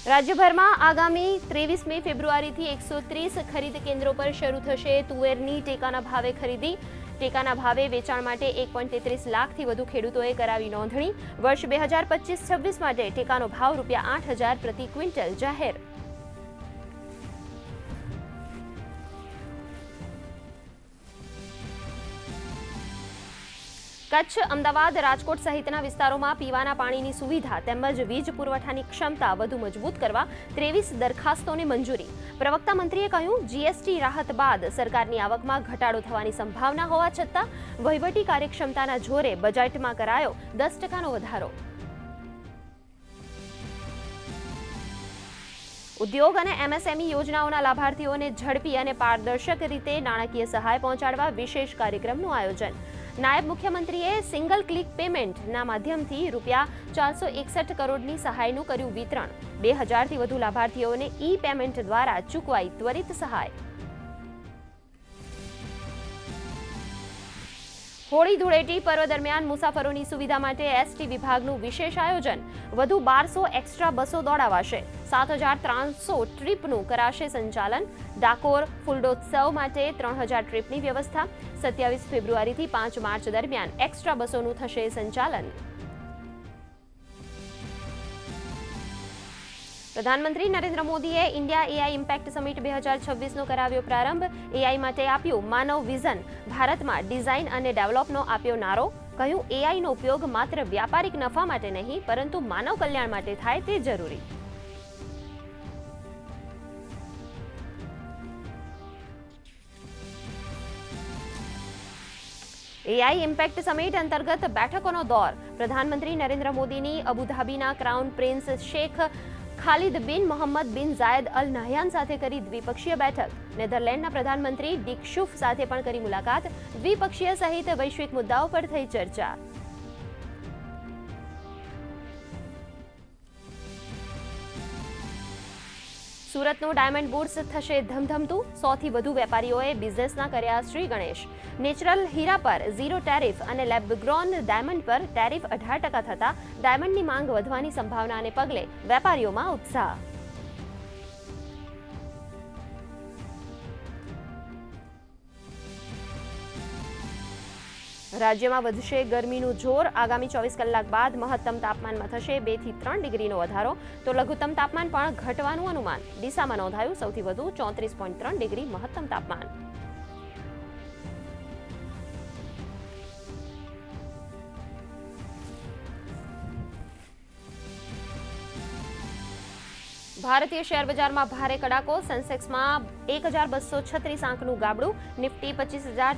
રાજ્યભરમાં આગામી 23મી ફેબ્રુઆરીથી 130 ખરીદ કેન્દ્રો પર શરૂ થશે તુવેરની ટેકાના ભાવે ખરીદી। ટેકાના ભાવે વેચાણ માટે 1.33 લાખથી વધુ ખેડૂતોએ કરાવી નોંધણી। વર્ષ 2025-26 માટે ટેકાનો ભાવ ₹8,000 પ્રતિ ક્વિન્ટલ જાહેર। કચ્છ, અમદાવાદ, રાજકોટ સહિતના વિસ્તારોમાં પીવાના પાણીની સુવિધા તેમજ વીજ પુરવઠાની ક્ષમતા વધુ મજબૂત કરવા 23 દરખાસ્તોને મંજૂરી। પ્રવક્તા મંત્રીએ કહ્યું, જીએસટી રાહત બાદ સરકારની આવકમાં ઘટાડો થવાની સંભાવના હોવા છતાં વહીવટી કાર્યક્ષમતાના જોરે બજેટમાં કરાયો 10% વધારો। ઉદ્યોગ અને એમએસએમઈ યોજનાઓના લાભાર્થીઓને ઝડપી અને પારદર્શક રીતે નાણાકીય સહાય પહોંચાડવા વિશેષ કાર્યક્રમનું આયોજન। નાયબ મુખ્યમંત્રીએ સિંગલ ક્લિક પેમેન્ટના માધ્યમથી ₹461 કરોડની સહાયનું કર્યું વિતરણ। 2000થી વધુ લાભાર્થીઓને ઈ પેમેન્ટ દ્વારા ચૂકવાઈ ત્વરિત સહાય। હોળી ધૂળેટી પર્વ દરમિયાન મુસાફરોની સુવિધા માટે એસટી વિભાગનું વિશેષ આયોજન। વધુ 1200 એક્સ્ટ્રા બસો દોડાવાશે। 7300 ટ્રીપનું કરાશે સંચાલન। ડાકોર ફૂલડોત્સવ માટે 3000 ટ્રીપની વ્યવસ્થા। 27 ફેબ્રુઆરીથી 5 માર્ચ દરમિયાન એક્સ્ટ્રા બસોનું થશે સંચાલન। પ્રધાનમંત્રી નરેન્દ્ર મોદીએ ઇન્ડિયા એઆઈ ઇમ્પેક્ટ સમિટ 2026નો કરાવ્યો પ્રારંભ। એઆઈ માટે આપ્યું માનવ વિઝન, ભારતમાં ડિઝાઇન અને ડેવલપનો આપ્યો નારો। કહ્યું, એઆઈનો ઉપયોગ માત્ર વ્યાપારિક નફા માટે નહીં પરંતુ માનવ કલ્યાણ માટે થાય તે જરૂરી। એઆઈ ઇમ્પેક્ટ સમિટ અંતર્ગત બેઠકોનો દોર। પ્રધાનમંત્રી નરેન્દ્ર મોદીની અબુધાબીના ક્રાઉન પ્રિન્સ શેખ ખાલિદ બિન મોહમ્મદ બિન ઝાયદ અલ નહયાન સાથે કરી દ્વિપક્ષીય બેઠક। નેધરલેન્ડના પ્રધાનમંત્રી ડીક શુફ સાથે પણ કરી મુલાકાત। દ્વિપક્ષીય સહિત વૈશ્વિક મુદ્દાઓ પર થઈ ચર્ચા। સુરતનું ડાયમંડ બુર્સ થશે ધમધમતું। 100થી વધુ વેપારીઓએ બિઝનેસના કર્યા શ્રી ગણેશ। નેચરલ હીરા પર ઝીરો ટેરિફ અને લેબગ્રોન ડાયમંડ પર ટેરિફ 18% થતાં ડાયમંડની માંગ વધવાની સંભાવનાને પગલે વેપારીઓમાં ઉત્સાહ। રાજ્યમાં વધશે ગરમીનું જોર। આગામી 24 કલાક બાદ મહત્તમ તાપમાનમાં થશે 2 થી 3 ડિગ્રીનો વધારો તો લઘુત્તમ તાપમાન પણ ઘટવાનું અનુમાન। ડીસામાં નોંધાયું સૌથી વધુ 34.3 ડિગ્રી મહત્તમ તાપમાન। ભારતીય શેર બજારમાં ભારે કડાકો। સેન્સેક્સમાં 1236 આંકનું ગાબડું। નિફ્ટી 25,400